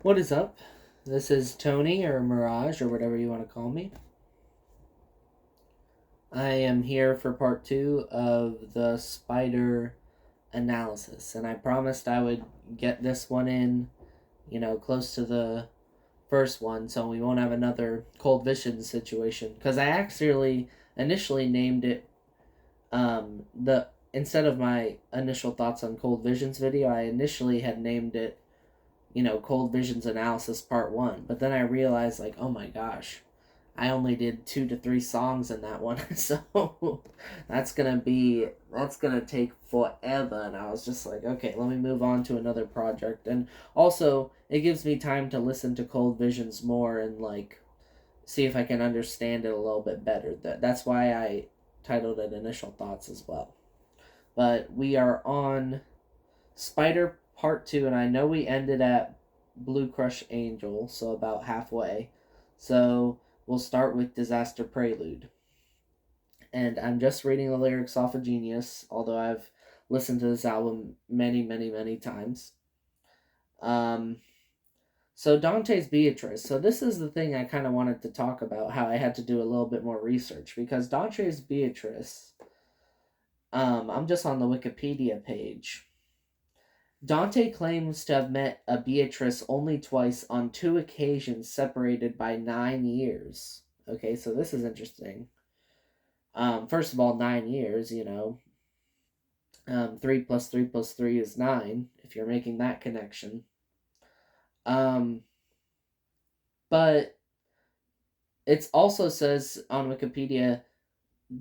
What is up? This is Tony or Mirage or whatever you want to call me. I am here for part two of the Spiderr analysis, and I promised I would get this one in, close to the first one so we won't have another Cold Vision situation. Because I actually initially named it, the instead of my initial thoughts on Cold Vision's video, I initially had named it Cold Vision's analysis part one. But then I realized, like, oh my gosh, I only did 2 to 3 songs in that one, so that's gonna take forever. And I was just like, okay, let me move on to another project. And also, it gives me time to listen to Cold Visions more and like see if I can understand it a little bit better. That's why I titled it Initial Thoughts as well. But we are on Spiderr Part 2, and I know we ended at Blue Crush Angel, so about halfway. So we'll start with Disaster Prelude. And I'm just reading the lyrics off of Genius, although I've listened to this album many, many, many times. Um, so Dante's Beatrice. So this is the thing I kind of wanted to talk about, how I had to do a little bit more research, because Dante's Beatrice, I'm just on the Wikipedia page. Dante claims to have met a Beatrice only twice on 2 occasions separated by 9 years. Okay, so this is interesting. First of all, 9 years, 3 plus 3 plus 3 is 9, if you're making that connection. Um, but it also says on Wikipedia,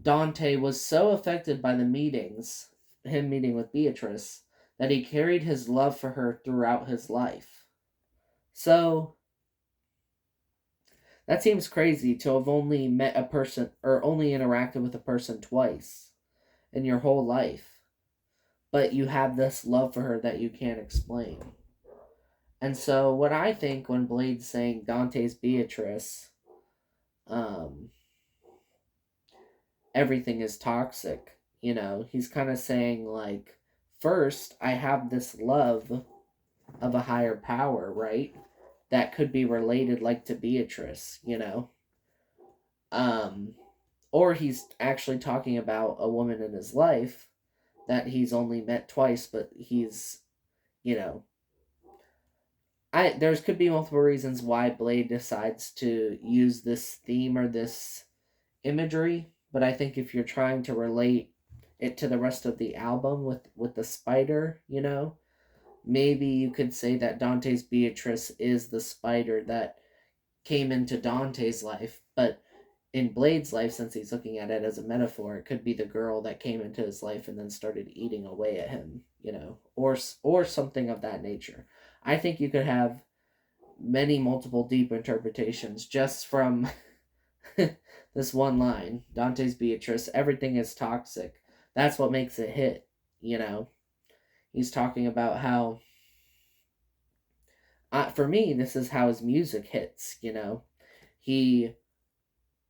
Dante was so affected by the meetings, him meeting with Beatrice, that he carried his love for her throughout his life. So, that seems crazy to have only met a person or only interacted with a person twice in your whole life, but you have this love for her that you can't explain. And so, what I think when Blade's saying Dante's Beatrice, um, everything is toxic, he's kind of saying, like, first, I have this love of a higher power, right? That could be related, like, to Beatrice, Um, or he's actually talking about a woman in his life that he's only met twice, but he's, you know, there's could be multiple reasons why Blade decides to use this theme or this imagery, but I think if you're trying to relate it to the rest of the album with the spider, maybe you could say that Dante's Beatrice is the spider that came into Dante's life, but in Blade's life, since he's looking at it as a metaphor, it could be the girl that came into his life and then started eating away at him, or something of that nature. I think you could have many multiple deep interpretations just from this one line, Dante's Beatrice, everything is toxic. That's what makes it hit, you know. He's talking about how for me this is how his music hits, He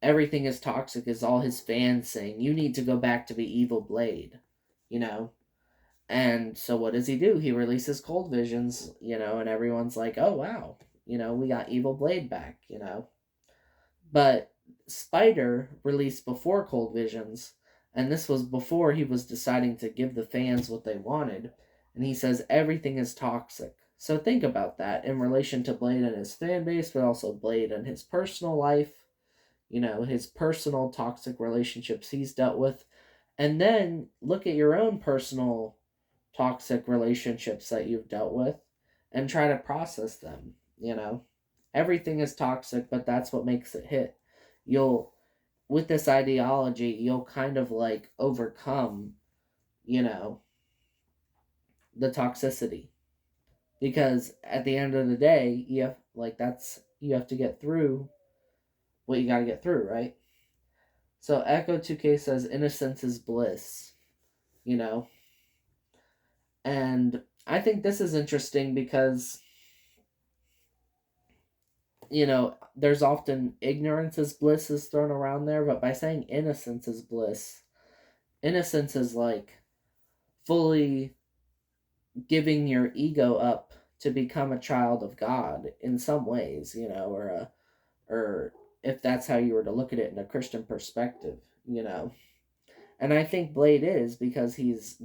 everything is toxic is all his fans saying, you need to go back to the evil Blade, you know? And so what does he do? He releases Cold Visions, and everyone's like, oh, wow, we got Evil Blade back, But Spiderr released before Cold Visions, and this was before he was deciding to give the fans what they wanted. And he says everything is toxic. So think about that in relation to Blade and his fan base, but also Blade and his personal life, his personal toxic relationships he's dealt with. And then look at your own personal toxic relationships that you've dealt with and try to process them. Everything is toxic, but that's what makes it hit. You'll, with this ideology, you'll kind of like overcome, you know, the toxicity. Because at the end of the day, you have to get through what you got to get through, right? So Echo 2K says innocence is bliss, you know. And I think this is interesting because there's often ignorance is bliss is thrown around there, but by saying innocence is bliss, innocence is like fully giving your ego up to become a child of God in some ways, or if that's how you were to look at it in a Christian perspective, you know. And I think Blade is, because he's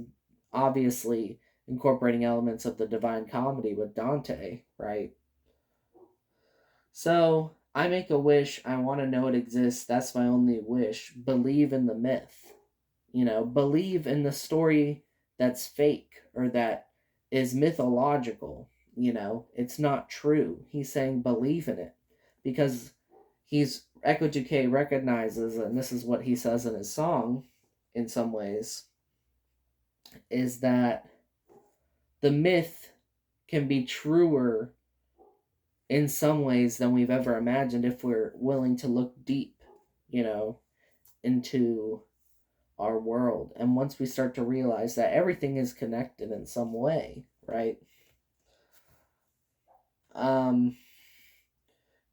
obviously incorporating elements of the Divine Comedy with Dante, right? So I make a wish. I want to know it exists. That's my only wish. Believe in the myth. Believe in the story that's fake or that is mythological. It's not true. He's saying believe in it because Echo 2K recognizes, and this is what he says in his song in some ways, is that the myth can be truer in some ways than we've ever imagined if we're willing to look deep, into our world. And once we start to realize that everything is connected in some way, right? Um,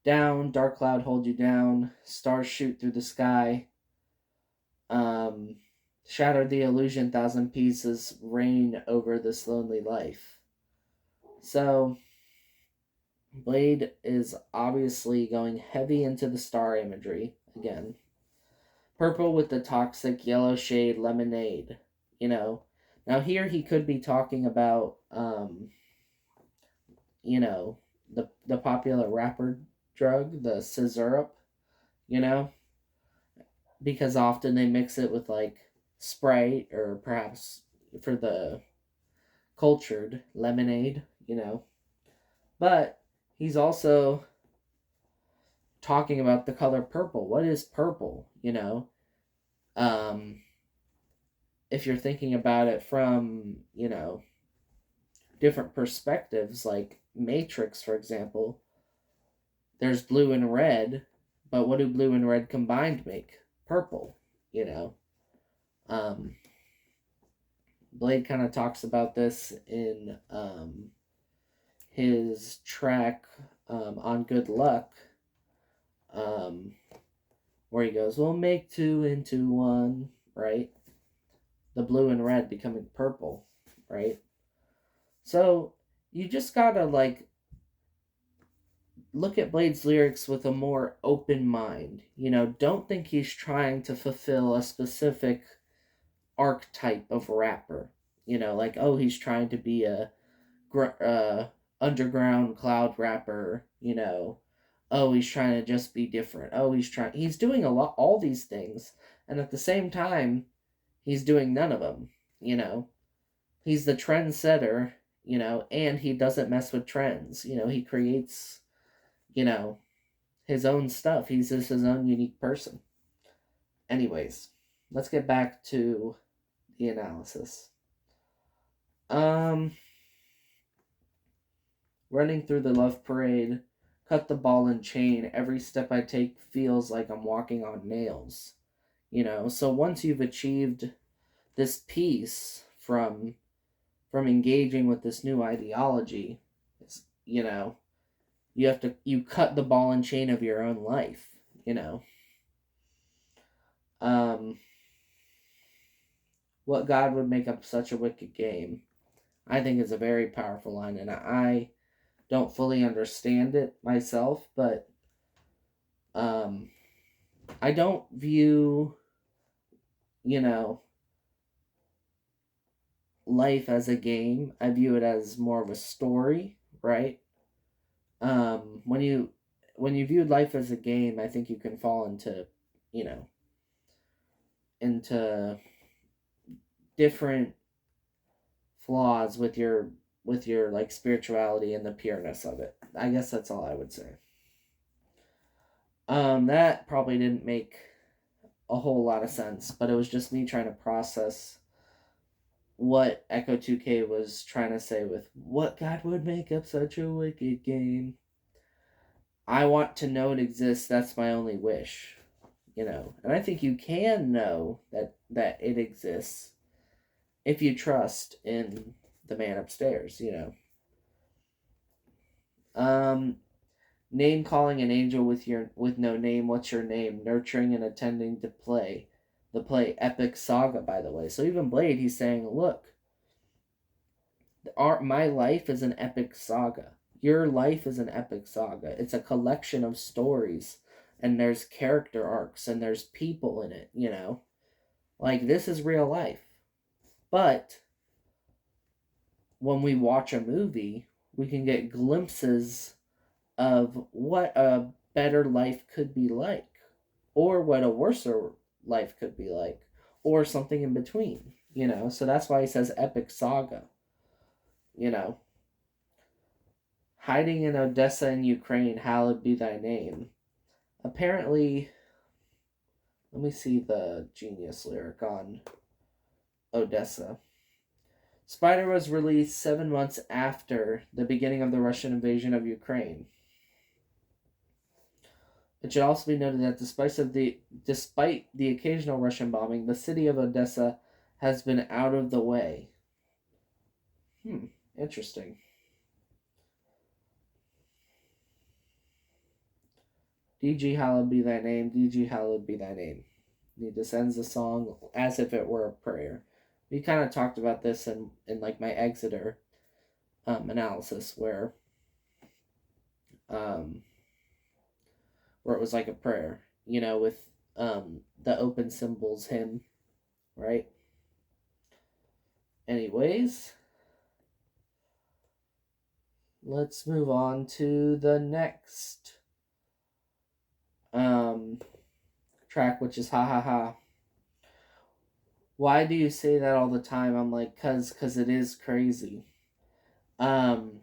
Down, dark cloud hold you down, stars shoot through the sky. Um, Shatter the illusion, thousand pieces reign over this lonely life. So, Blade is obviously going heavy into the star imagery again. Purple with the toxic yellow shade lemonade, Now here he could be talking about, the popular rapper drug, the scissorup, you know, because often they mix it with like Sprite or perhaps for the cultured lemonade. But he's also talking about the color purple. What is purple? Um, if you're thinking about it from, different perspectives, like Matrix, for example, there's blue and red, but what do blue and red combined make? Purple, you know. Um, Blade kind of talks about this in his track on Good Luck, um, where he goes, "We'll make two into one," right? The blue and red becoming purple, right? So you just gotta like look at Blade's lyrics with a more open mind. Don't think he's trying to fulfill a specific archetype of rapper. Like, oh, he's trying to be a underground cloud rapper. Oh, he's trying to just be different. Oh, he's doing all these things, and at the same time, he's doing none of them. He's the trendsetter. And he doesn't mess with trends. He creates, you know, his own stuff. He's just his own unique person. Anyways, let's get back to the analysis. Running through the love parade, cut the ball and chain. Every step I take feels like I'm walking on nails. So once you've achieved this piece from engaging with this new ideology, you cut the ball and chain of your own life. Um, what God would make up such a wicked game, I think is a very powerful line, and I don't fully understand it myself, but I don't view, life as a game. I view it as more of a story, right? When you view life as a game, I think you can fall you know, into different flaws with your like spirituality and the pureness of it. I guess that's all I would say. That probably didn't make a whole lot of sense, but it was just me trying to process what Echo 2K was trying to say with what God would make up such a wicked game. I want to know it exists. That's my only wish. And I think you can know that it exists if you trust in the man upstairs. Name calling an angel with no name. What's your name? Nurturing and attending to play. The play Epic Saga, by the way. So even Blade, he's saying, look, My life is an epic saga. Your life is an epic saga. It's a collection of stories, and there's character arcs, and there's people in it, you know? Like, this is real life. But when we watch a movie, we can get glimpses of what a better life could be like, or what a worser life could be like, or something in between, you know? So that's why he says epic saga, you know? Hiding in Odessa in Ukraine, hallowed be thy name. Apparently, let me see the Genius lyric on Odessa. Spiderr was released 7 months after the beginning of the Russian invasion of Ukraine. It should also be noted that despite the occasional Russian bombing, the city of Odessa has been out of the way. Interesting. DG hallowed be thy name, DG hallowed be thy name. He descends the song as if it were a prayer. We kind of talked about this in like my Exeter analysis um, where it was like a prayer, you know, with the open symbols hymn, right? Anyways, let's move on to the next track, which is Ha Ha Ha. Why do you say that all the time? I'm like, cause it is crazy. And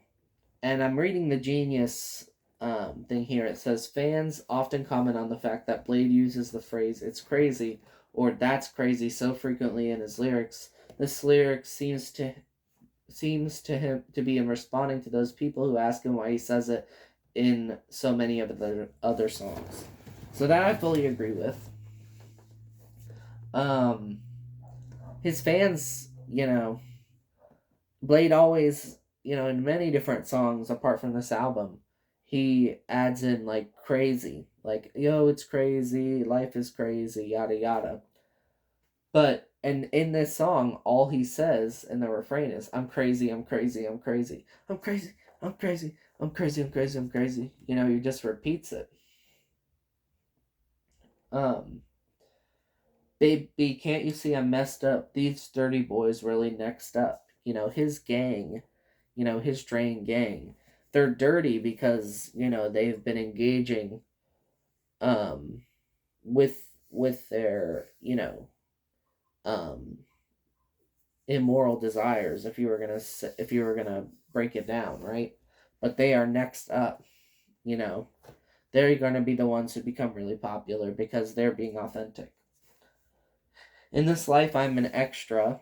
I'm reading the Genius thing here. It says fans often comment on the fact that Blade uses the phrase "it's crazy" or "that's crazy" so frequently in his lyrics. This lyric seems to him to be in responding to those people who ask him why he says it in so many of the other songs. So that I fully agree with. His fans, you know, Blade always, you know, in many different songs apart from this album, he adds in like crazy, like, yo, it's crazy, life is crazy, yada yada. But and in this song, all he says in the refrain is, I'm crazy, I'm crazy, I'm crazy, I'm crazy, I'm crazy, I'm crazy, I'm crazy, I'm crazy. You know, he just repeats it. Baby, can't you see I'm messed up? These dirty boys really next up. You know, his gang, you know, his Drain gang. They're dirty because, you know, they've been engaging um with their, you know, um immoral desires if you were going to break it down, right? But they are next up, you know. They're going to be the ones who become really popular because they're being authentic. In this life I'm an extra,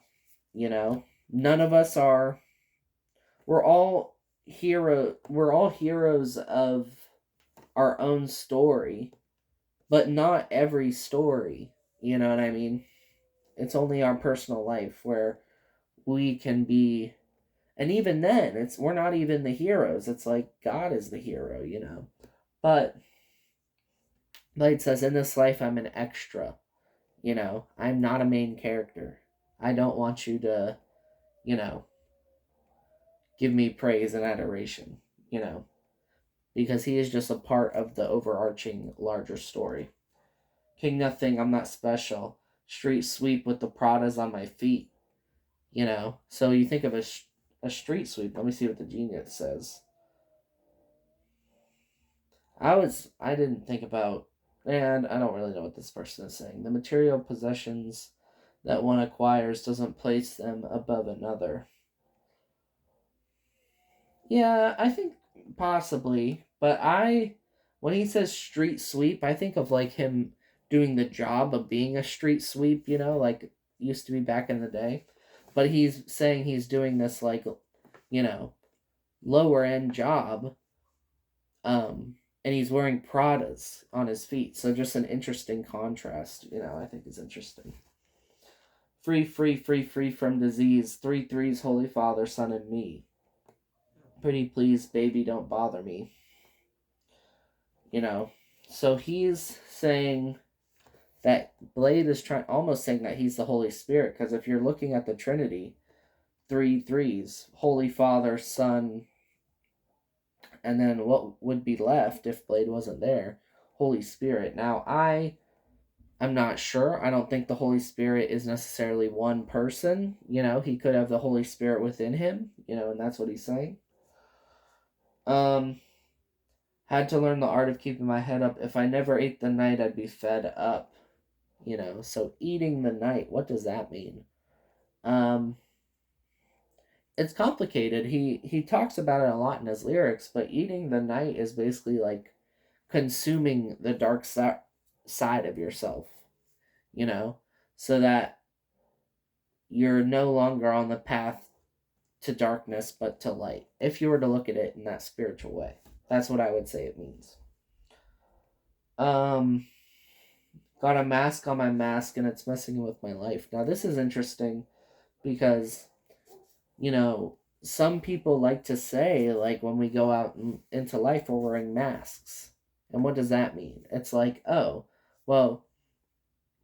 you know. None of us are. We're all heroes of our own story, but not every story, you know what I mean? It's only our personal life where we can be, and even then we're not even the heroes. It's like God is the hero, you know. But Blade says in this life I'm an extra, you know. I'm not a main character. I don't want you to, you know, give me praise and adoration, you know, because he is just a part of the overarching larger story. King Nothing, I'm not special. Street sweep with the Pradas on my feet, you know. So you think of a street sweep. Let me see what the Genius says. I didn't think about, and I don't really know what this person is saying. The material possessions that one acquires doesn't place them above another. Yeah, I think possibly, but when he says street sweep, I think of like him doing the job of being a street sweep, you know, like used to be back in the day. But he's saying he's doing this like, you know, lower end job, and he's wearing Pradas on his feet. So just an interesting contrast, you know, I think is interesting. Free, free, free, free from disease. 3 threes, Holy Father, Son, and me. Pretty please, baby, don't bother me. You know, so he's saying that Blade is almost saying that he's the Holy Spirit, because if you're looking at the Trinity, three threes: Holy Father, Son, and then what would be left if Blade wasn't there? Holy Spirit. Now, I'm not sure. I don't think the Holy Spirit is necessarily one person. He could have the Holy Spirit within him, and that's what he's saying. Um, had to learn the art of keeping my head up. If I never ate the night, I'd be fed up. So eating the night, what does that mean? Um, it's complicated. He talks about it a lot in his lyrics, but eating the night is basically like consuming the dark side of yourself, you know, so that you're no longer on the path to darkness but to light. If you were to look at it in that spiritual way, that's what I would say it means. Got a mask on my mask and it's messing with my life. Now this is interesting because some people like to say, like, when we go out into life, we're wearing masks. And what does that mean? It's like, oh, well,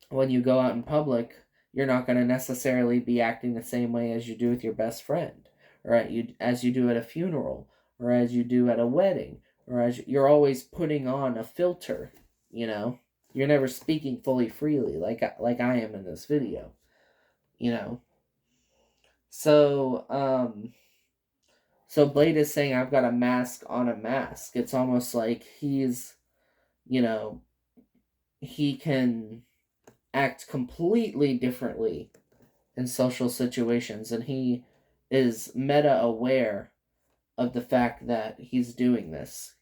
when you go out in public, you're not going to necessarily be acting the same way as you do with your best friend, or as you do at a funeral, or as you do at a wedding, or as you're always putting on a filter. You're never speaking fully freely, like I am in this video. So so Blade is saying, I've got a mask on a mask. It's almost like he's, he can act completely differently in social situations, and he is meta aware of the fact that he's doing this.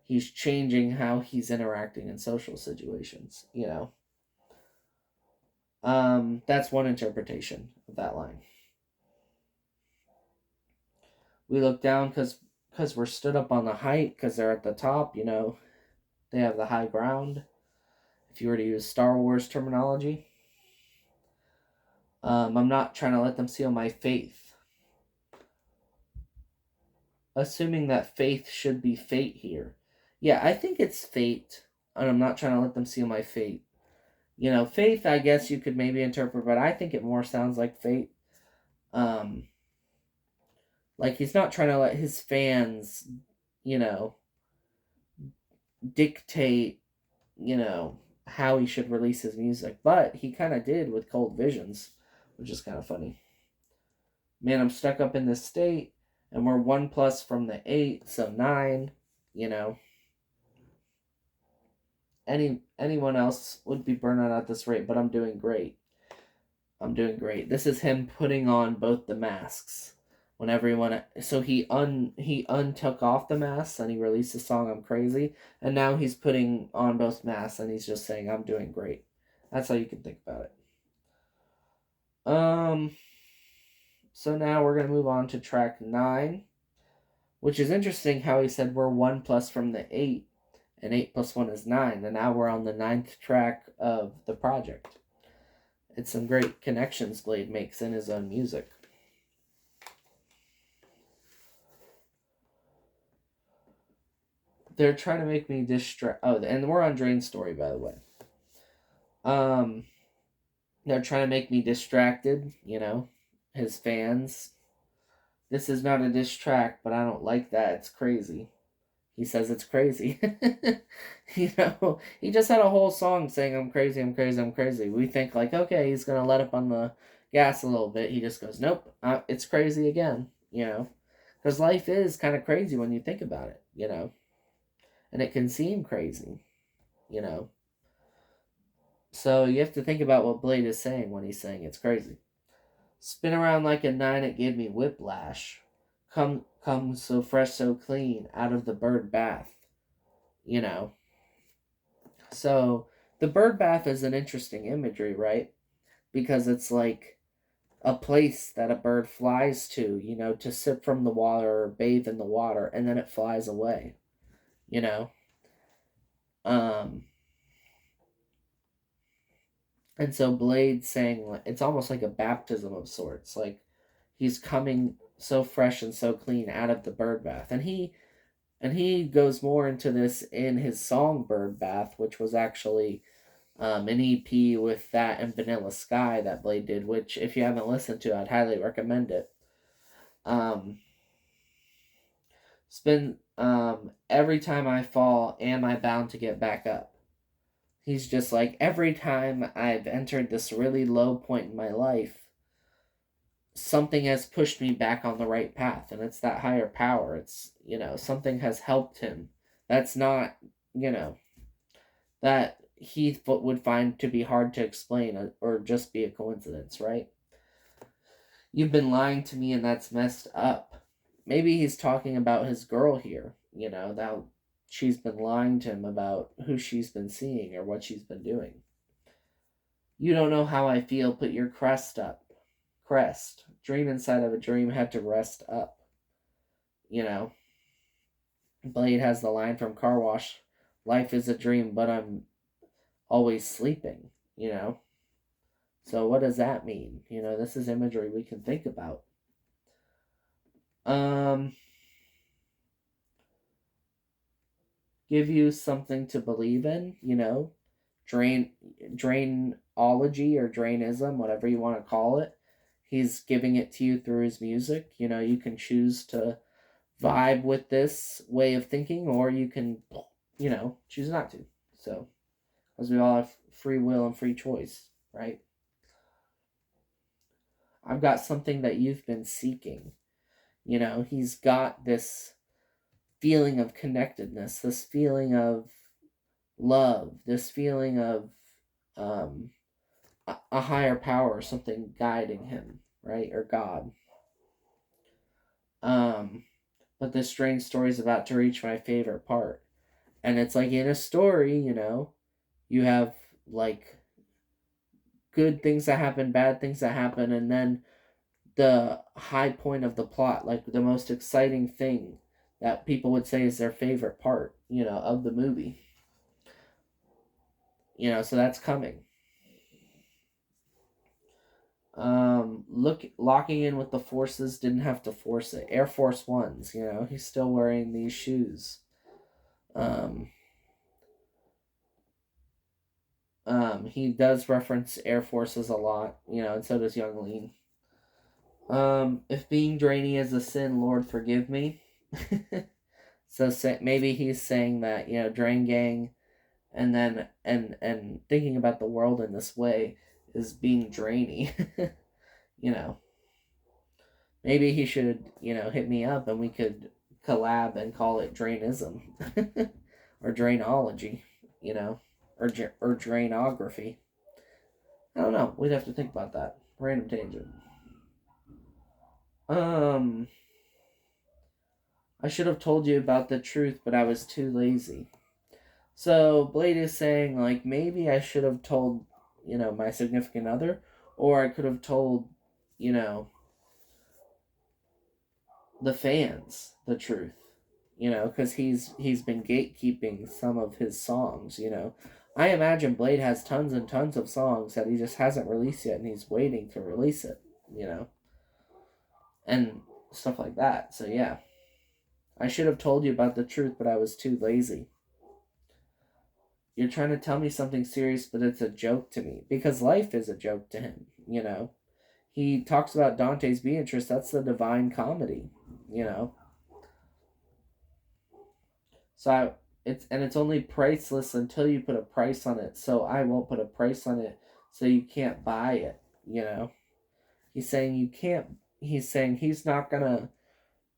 He's changing how he's interacting in social situations. That's one interpretation of that line. We look down because we're stood up on the height, because they're at the top. They have the high ground, if you were to use Star Wars terminology. I'm not trying to let them seal my faith. Assuming that faith should be fate here. Yeah, I think it's fate, and I'm not trying to let them seal my fate. Faith, I guess you could maybe interpret, but I think it more sounds like fate. Like he's not trying to let his fans, dictate, how he should release his music, but he kind of did with Cold Visions, which is kind of funny. Man, I'm stuck up in this state, and we're 1+ from the 8, so 9. Anyone else would be burnt out at this rate, but I'm doing great. This is him putting on both the masks. When everyone, so he untook off the masks and he released the song I'm Crazy, and now he's putting on both masks and he's just saying I'm doing great. That's how you can think about it. So now we're gonna move on to track 9, which is interesting how he said we're 1+ from the 8, and 8 + 1 is 9, and now we're on the 9th track of the project. It's some great connections Blade makes in his own music. They're trying to make me distract. Oh, and we're on Drain's story, by the way. They're trying to make me distracted, his fans. This is not a diss track, but I don't like that. It's crazy. He says it's crazy. He just had a whole song saying I'm crazy, I'm crazy, I'm crazy. We think like, okay, he's going to let up on the gas a little bit. He just goes, nope, it's crazy again, Because life is kind of crazy when you think about it, And it can seem crazy, So you have to think about what Blade is saying when he's saying it's crazy. Spin around like a 9, it gave me whiplash. Come so fresh, so clean, out of the bird bath. So the bird bath is an interesting imagery, right? Because it's like a place that a bird flies to sip from the water or bathe in the water, and then it flies away. And so Blade's saying it's almost like a baptism of sorts. Like he's coming so fresh and so clean out of the bird bath. And he goes more into this in his song Bird Bath, which was actually an EP with that and Vanilla Sky that Blade did, which if you haven't listened to, I'd highly recommend it. Um, Spin every time I fall, am I bound to get back up? He's just like, every time I've entered this really low point in my life, something has pushed me back on the right path, and it's that higher power. It's, something has helped him. That's not, you know, that he would find to be hard to explain or just be a coincidence, right? You've been lying to me, and that's messed up. Maybe he's talking about his girl here, that she's been lying to him about who she's been seeing or what she's been doing. You don't know how I feel, put your crest up. Crest. Dream inside of a dream had to rest up. You know, Blade has the line from Car Wash, life is a dream, but I'm always sleeping, you know? So what does that mean? This is imagery we can think about. Um, give you something to believe in, drainology or drainism, whatever you want to call it. He's giving it to you through his music. You can choose to vibe with this way of thinking, or you can, choose not to. So, because we all have free will and free choice, right? I've got something that you've been seeking. He's got this feeling of connectedness, this feeling of love, this feeling of um, a higher power, something guiding him, right? Or God. Um, but this strange story is about to reach my favorite part. And it's like in a story, you have like good things that happen, bad things that happen, and then the high point of the plot, like the most exciting thing that people would say is their favorite part, of the movie. So that's coming. Locking in with the forces, didn't have to force it. Air Force Ones, he's still wearing these shoes. Um, he does reference Air Forces a lot, and so does Young Lean. If being drainy is a sin, Lord forgive me. So maybe he's saying that, Drain Gang, and then and thinking about the world in this way is being drainy. you know Maybe he should, hit me up and we could collab and call it Drainism or Drainology, or Drainography. I don't know. We'd have to think about that. Random tangent. Um, I should have told you about the truth, but I was too lazy. So Blade is saying, like, maybe I should have told, my significant other, or I could have told, you know, the fans the truth, because he's been gatekeeping some of his songs. I imagine Blade has tons and tons of songs that he just hasn't released yet, and he's waiting to release it, and stuff like that. So yeah, I should have told you about the truth, but I was too lazy. You're trying to tell me something serious, but it's a joke to me, because life is a joke to him. He talks about Dante's Beatrice. That's the Divine Comedy. You know, So it's only priceless until you put a price on it. So I won't put a price on it, so you can't buy it. You know, he's saying you can't. He's saying he's not gonna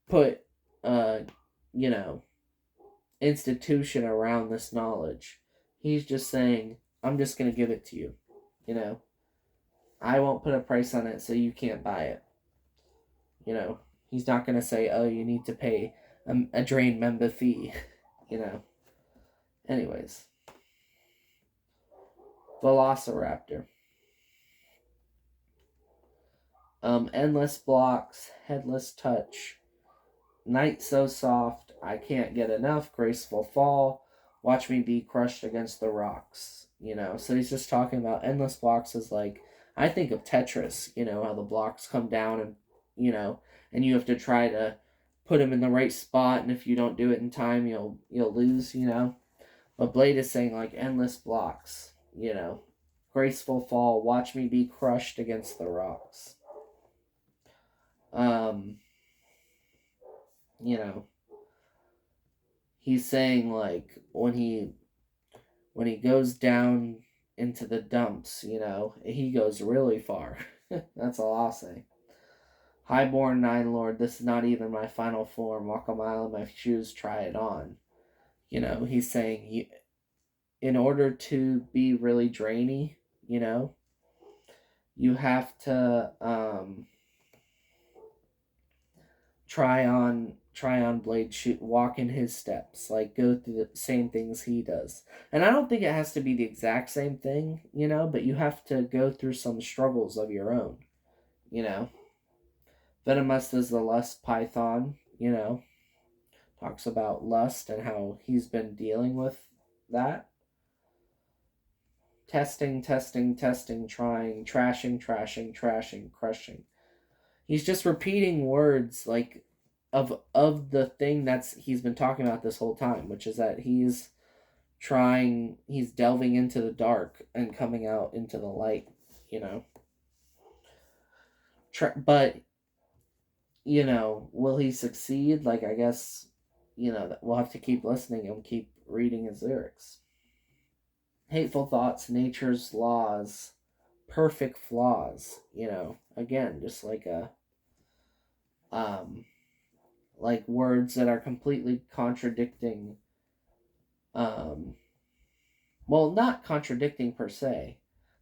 put, uh, you know, institution around this knowledge. He's just saying I'm just gonna give it to you. You know, I won't put a price on it, so you can't buy it. You know, he's not gonna say, oh, you need to pay a drain member fee. You know. Anyways, Velociraptor. Endless blocks, headless touch, night so soft, I can't get enough, graceful fall, watch me be crushed against the rocks. So he's just talking about endless blocks as like, I think of Tetris, how the blocks come down and, and you have to try to put them in the right spot, and if you don't do it in time, you'll lose, But Blade is saying like endless blocks, you know, graceful fall, watch me be crushed against the rocks. Um, you know, he's saying like when he goes down into the dumps, he goes really far. That's all I'll say. Highborn Nine Lord, this is not even my final form. Walk a mile in my shoes, try it on. He's saying in order to be really drainy, you have to try on Blade, shoot, walk in his steps, like go through the same things he does. And I don't think it has to be the exact same thing, but you have to go through some struggles of your own, you know. Venomous is the lust python, talks about lust and how he's been dealing with that. Testing, testing, testing, trying, trashing, trashing, trashing, crushing. He's just repeating words like of the thing that's he's been talking about this whole time, which is that he's delving into the dark and coming out into the light, you know. But will he succeed? Like, I guess, we'll have to keep listening and keep reading his lyrics. Hateful thoughts, nature's laws, perfect flaws, again, just like words that are completely contradicting, well, not contradicting per se,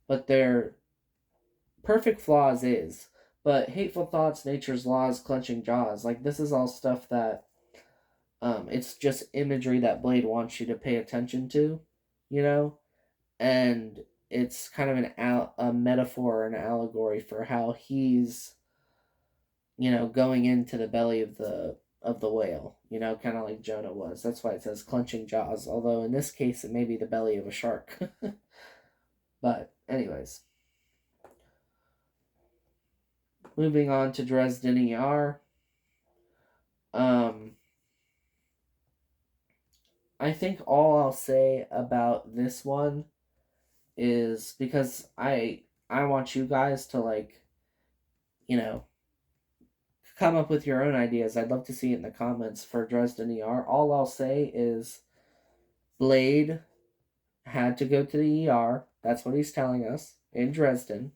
but they're perfect flaws is, but hateful thoughts, nature's laws, clenching jaws, like this is all stuff that it's just imagery that Blade wants you to pay attention to, and it's kind of a metaphor or an allegory for how he's going into the belly of the whale, kind of like Jonah was. That's why it says clenching jaws, although in this case it may be the belly of a shark. But anyways, moving on to Dresden ER. I think all I'll say about this one is because I want you guys to come up with your own ideas. I'd love to see it in the comments for Dresden ER. All I'll say is Blade had to go to the ER. That's what he's telling us in Dresden.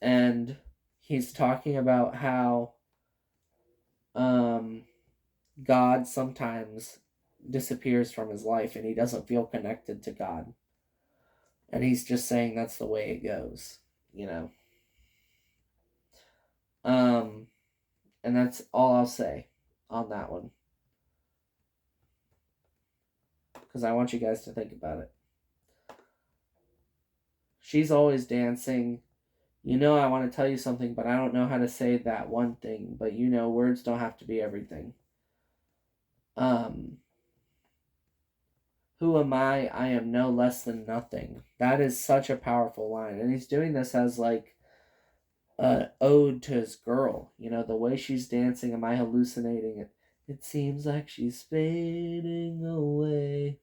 And he's talking about how God sometimes disappears from his life and he doesn't feel connected to God. And he's just saying that's the way it goes, And that's all I'll say on that one. Because I want you guys to think about it. She's always dancing. I want to tell you something, but I don't know how to say that one thing. But words don't have to be everything. Who am I? I am no less than nothing. That is such a powerful line. And he's doing this as like an ode to his girl. The way she's dancing, am I hallucinating it? It seems like she's fading away.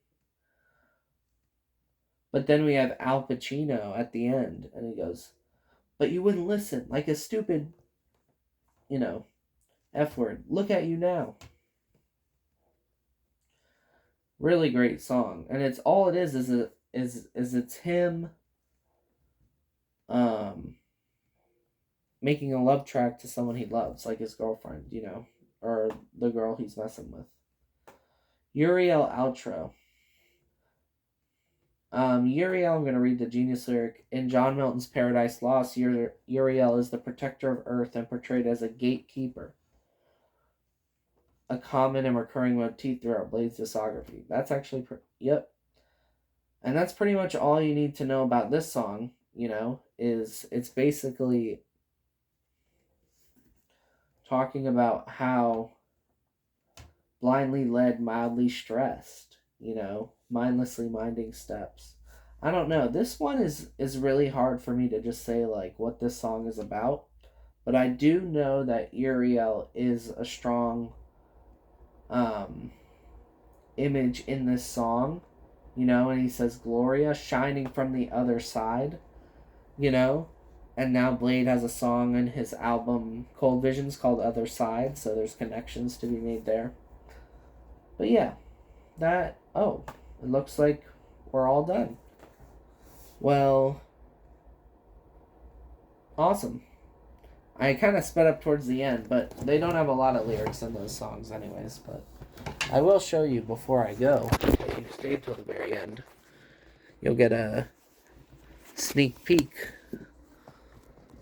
But then we have Al Pacino at the end, and he goes, but you wouldn't listen, like a stupid, F word. Look at you now. Really great song. And it's all it is it's him making a love track to someone he loves, like his girlfriend, or the girl he's messing with. Uriel outro. Uriel, I'm going to read the genius lyric. In John Milton's Paradise Lost, Uriel is the protector of Earth and portrayed as a gatekeeper. A common and recurring motif throughout Blade's discography. That's actually, yep. And that's pretty much all you need to know about this song, is it's basically talking about how blindly led, mildly stressed, mindlessly minding steps. I don't know. This one is really hard for me to just say like what this song is about, but I do know that Uriel is a strong image in this song, and he says Gloria shining from the other side, you know, and now Blade has a song in his album Cold Visions called Other Side, so there's connections to be made there. But yeah, it looks like we're all done. Well, awesome. I kind of sped up towards the end, but they don't have a lot of lyrics in those songs anyways, but I will show you before I go. If you stay till the very end, you'll get a sneak peek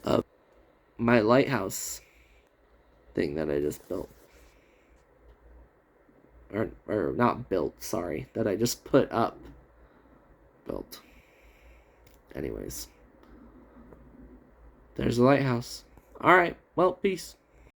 of my lighthouse thing that I just built. Or not built, sorry, that I just put up. Built. Anyways. There's the lighthouse. Alright, well, peace.